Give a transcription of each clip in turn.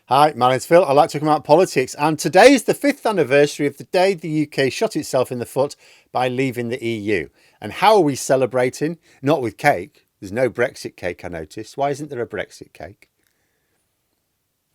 Hi, my name's Phil. I like talking about politics, and today is the 5th anniversary of the day the UK shot itself in the foot by leaving the EU. And how are we celebrating? Not with cake. There's no Brexit cake, I noticed. Why isn't there a Brexit cake?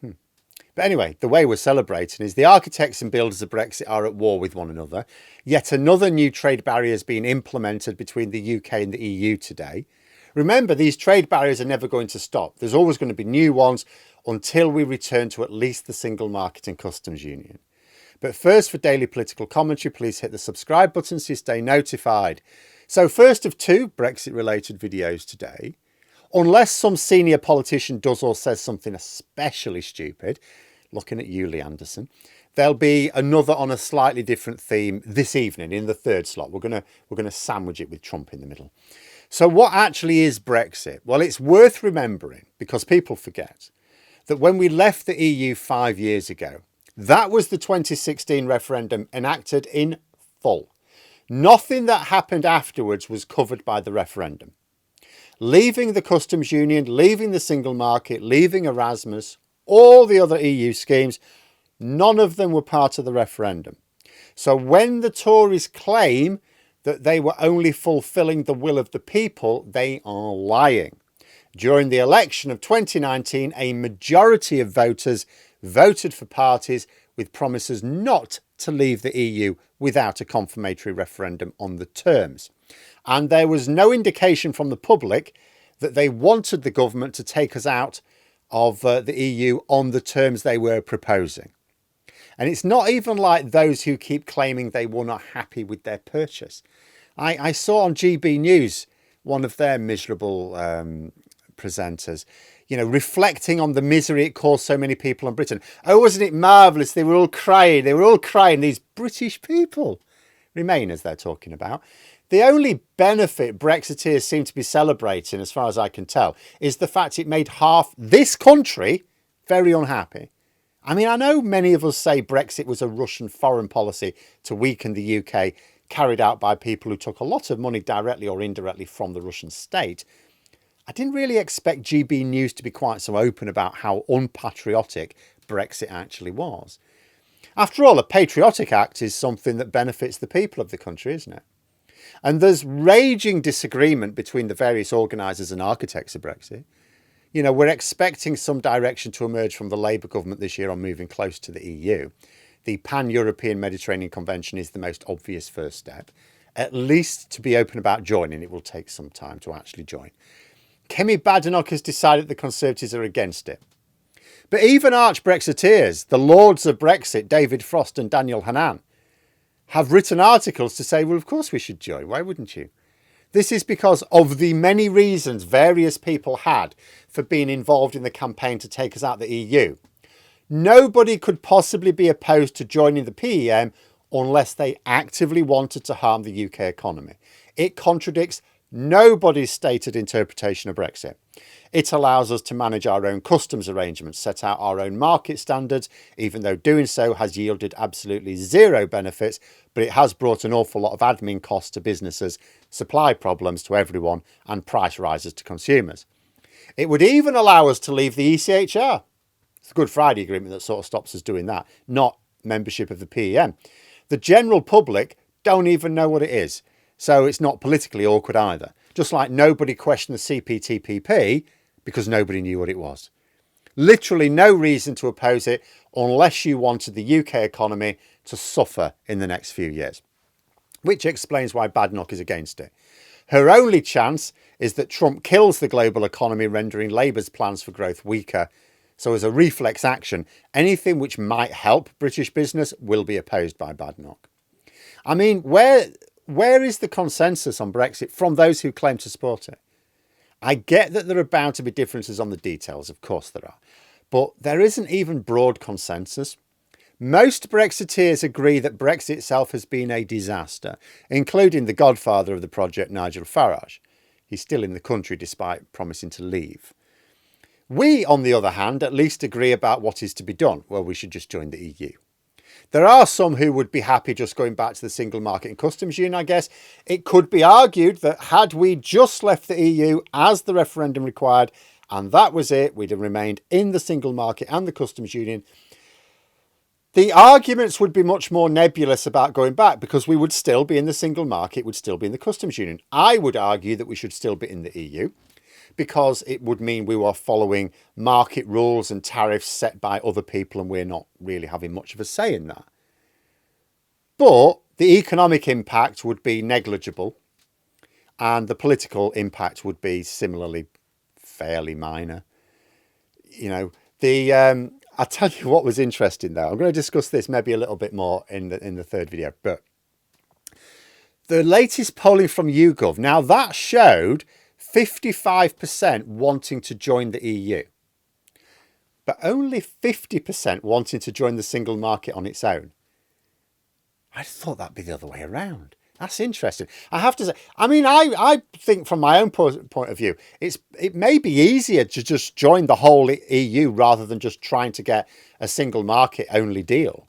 But anyway, the way we're celebrating is the architects and builders of Brexit are at war with one another. Yet another new trade barrier is being implemented between the UK and the EU today. Remember, these trade barriers are never going to stop. There's always going to be new ones until we return to at least the single market and customs union. But first, for daily political commentary, please hit the subscribe button so you stay notified. So first of two Brexit related videos today. Unless some senior politician does or says something especially stupid, looking at you, Lee Anderson, there'll be another on a slightly different theme this evening in the third slot. We're gonna sandwich it with Trump in the middle. So what actually is Brexit? Well, it's worth remembering, because people forget, that when we left the EU 5 years ago, that was the 2016 referendum enacted in full. Nothing that happened afterwards was covered by the referendum. Leaving the customs union, leaving the single market, leaving Erasmus, all the other EU schemes, none of them were part of the referendum. So when the Tories claim that they were only fulfilling the will of the people, they are lying. During the election of 2019, a majority of voters voted for parties with promises not to leave the EU without a confirmatory referendum on the terms. And there was no indication from the public that they wanted the government to take us out of the EU on the terms they were proposing. And it's not even like those who keep claiming they were not happy with their purchase. I saw on GB News one of their miserable presenters, reflecting on the misery it caused so many people in Britain. Oh, wasn't it marvellous? They were all crying. These British people, Remainers they're talking about. The only benefit Brexiteers seem to be celebrating, as far as I can tell, is the fact it made half this country very unhappy. I mean, I know many of us say Brexit was a Russian foreign policy to weaken the UK, carried out by people who took a lot of money directly or indirectly from the Russian state. I didn't really expect GB News to be quite so open about how unpatriotic Brexit actually was. After all, a Patriotic Act is something that benefits the people of the country, isn't it? And there's raging disagreement between the various organisers and architects of Brexit. We're expecting some direction to emerge from the Labour government this year on moving close to the EU. The Pan-European Mediterranean Convention is the most obvious first step. At least to be open about joining, it will take some time to actually join. Kemi Badenoch has decided the Conservatives are against it. But even arch-Brexiteers, the lords of Brexit, David Frost and Daniel Hannan, have written articles to say, well, of course we should join. Why wouldn't you? This is because of the many reasons various people had for being involved in the campaign to take us out of the EU. Nobody could possibly be opposed to joining the PEM unless they actively wanted to harm the UK economy. It contradicts nobody's stated interpretation of Brexit. It allows us to manage our own customs arrangements, set out our own market standards, even though doing so has yielded absolutely zero benefits, but it has brought an awful lot of admin costs to businesses, supply problems to everyone, and price rises to consumers. It would even allow us to leave the ECHR. It's the Good Friday Agreement that sort of stops us doing that, not membership of the PEM. The general public don't even know what it is, so it's not politically awkward either. Just like nobody questioned the CPTPP because nobody knew what it was. Literally no reason to oppose it unless you wanted the UK economy to suffer in the next few years. Which explains why Badenoch is against it. Her only chance is that Trump kills the global economy, rendering Labour's plans for growth weaker. So as a reflex action, anything which might help British business will be opposed by Badenoch. I mean, where is the consensus on Brexit from those who claim to support it? I get that there are bound to be differences on the details, of course there are, but there isn't even broad consensus. Most Brexiteers agree that Brexit itself has been a disaster, including the godfather of the project, Nigel Farage. He's still in the country despite promising to leave. We, on the other hand, at least agree about what is to be done. Well, we should just join the EU. There are some who would be happy just going back to the single market and customs union, I guess. It could be argued that had we just left the EU as the referendum required and that was it. We'd have remained in the single market and the customs union. The arguments would be much more nebulous about going back because we would still be in the single market, would still be in the customs union. I would argue that we should still be in the EU because it would mean we were following market rules and tariffs set by other people, and we're not really having much of a say in that. But the economic impact would be negligible, and the political impact would be similarly fairly minor. You know, I'll tell you what was interesting though. I'm going to discuss this maybe a little bit more in the third video, but the latest polling from YouGov, now that showed 55% wanting to join the EU, but only 50% wanting to join the single market on its own. I thought that'd be the other way around. That's interesting. I have to say, I mean, I think from my own point of view, it may be easier to just join the whole EU rather than just trying to get a single market only deal.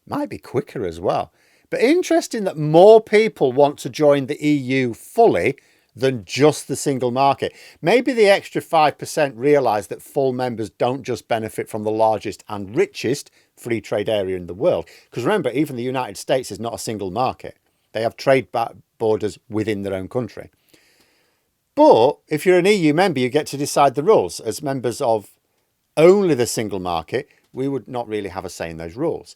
Might be quicker as well. But interesting that more people want to join the EU fully than just the single market. Maybe the extra 5% realise that full members don't just benefit from the largest and richest free trade area in the world. Because remember, even the United States is not a single market. They have trade borders within their own country. But if you're an EU member, you get to decide the rules. As members of only the single market, we would not really have a say in those rules.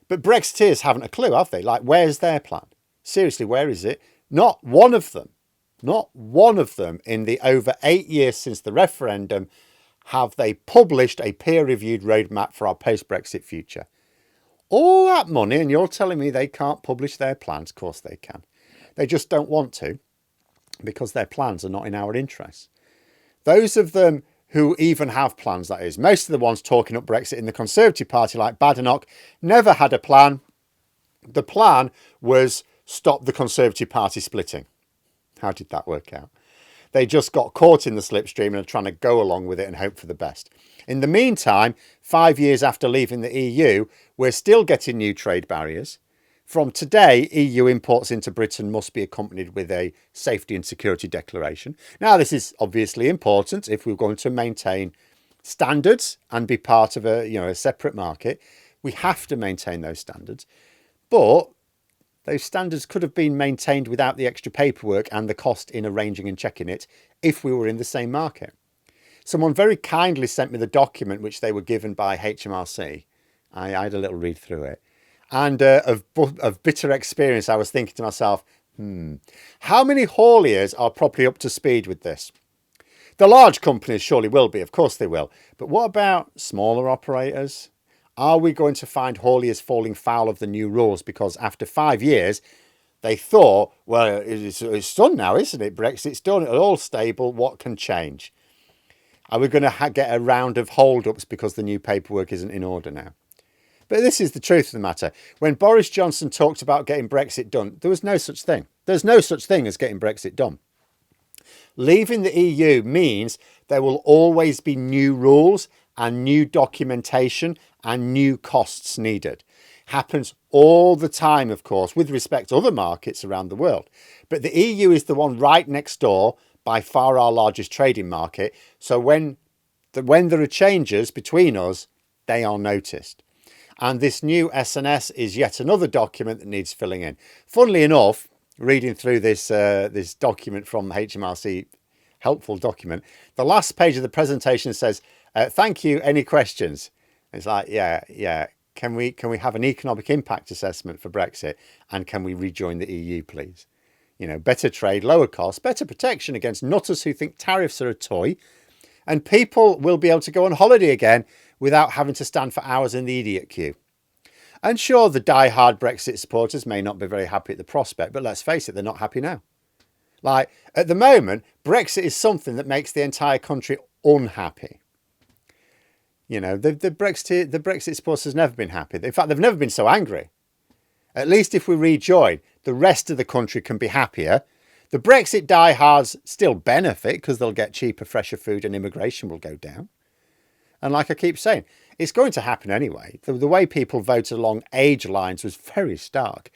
But Brexiteers haven't a clue, have they? Like, where's their plan? Seriously, where is it? Not one of them in the over 8 years since the referendum have they published a peer-reviewed roadmap for our post-Brexit future. All that money, and you're telling me they can't publish their plans? Of course they can. They just don't want to because their plans are not in our interests. Those of them who even have plans, that is, most of the ones talking up Brexit in the Conservative Party like Badenoch never had a plan. The plan was stop the Conservative Party splitting. How did that work out? They just got caught in the slipstream and are trying to go along with it and hope for the best. In the meantime, 5 years after leaving the EU, we're still getting new trade barriers. From today, EU imports into Britain must be accompanied with a safety and security declaration. Now, this is obviously important if we're going to maintain standards and be part of a separate market. We have to maintain those standards. But those standards could have been maintained without the extra paperwork and the cost in arranging and checking it if we were in the same market. Someone very kindly sent me the document which they were given by HMRC. I had a little read through it. And of bitter experience, I was thinking to myself, how many hauliers are properly up to speed with this? The large companies surely will be, of course they will. But what about smaller operators? Are we going to find hauliers falling foul of the new rules because after 5 years, they thought, well, it's done now, isn't it? Brexit's done, it's all stable, what can change? Are we going to get a round of hold-ups because the new paperwork isn't in order now? But this is the truth of the matter. When Boris Johnson talked about getting Brexit done, there was no such thing. There's no such thing as getting Brexit done. Leaving the EU means there will always be new rules and new documentation and new costs needed. Happens all the time, of course, with respect to other markets around the world. But the EU is the one right next door, by far our largest trading market. So when there are changes between us, they are noticed. And this new SNS is yet another document that needs filling in. Funnily enough, reading through this document from HMRC, helpful document, the last page of the presentation says, thank you, any questions? It's like, yeah. Can we have an economic impact assessment for Brexit? And can we rejoin the EU, please? You know, better trade, lower costs, better protection against nutters who think tariffs are a toy. And people will be able to go on holiday again without having to stand for hours in the idiot queue. And sure, the die-hard Brexit supporters may not be very happy at the prospect, but let's face it, they're not happy now. Like, at the moment, Brexit is something that makes the entire country unhappy. You know, the Brexit supporters have never been happy. In fact, they've never been so angry. At least if we rejoin, the rest of the country can be happier. The Brexit diehards still benefit because they'll get cheaper, fresher food and immigration will go down. And like I keep saying, it's going to happen anyway. The way people voted along age lines was very stark.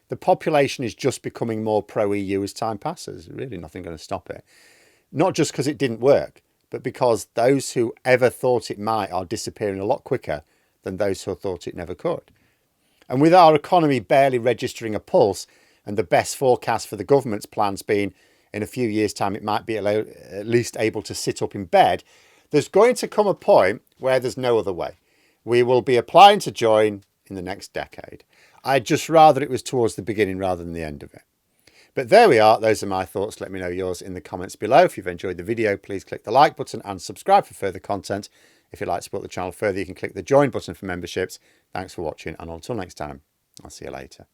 The population is just becoming more pro-EU as time passes. Really nothing going to stop it. Not just because it didn't work, but but because those who ever thought it might are disappearing a lot quicker than those who thought it never could. And with our economy barely registering a pulse, and the best forecast for the government's plans being in a few years' time it might be at least able to sit up in bed, there's going to come a point where there's no other way. We will be applying to join in the next decade. I'd just rather it was towards the beginning rather than the end of it. But there we are. Those are my thoughts. Let me know yours in the comments below. If you've enjoyed the video, please click the like button and subscribe for further content. If you'd like to support the channel further, you can click the join button for memberships. Thanks for watching, and until next time, I'll see you later.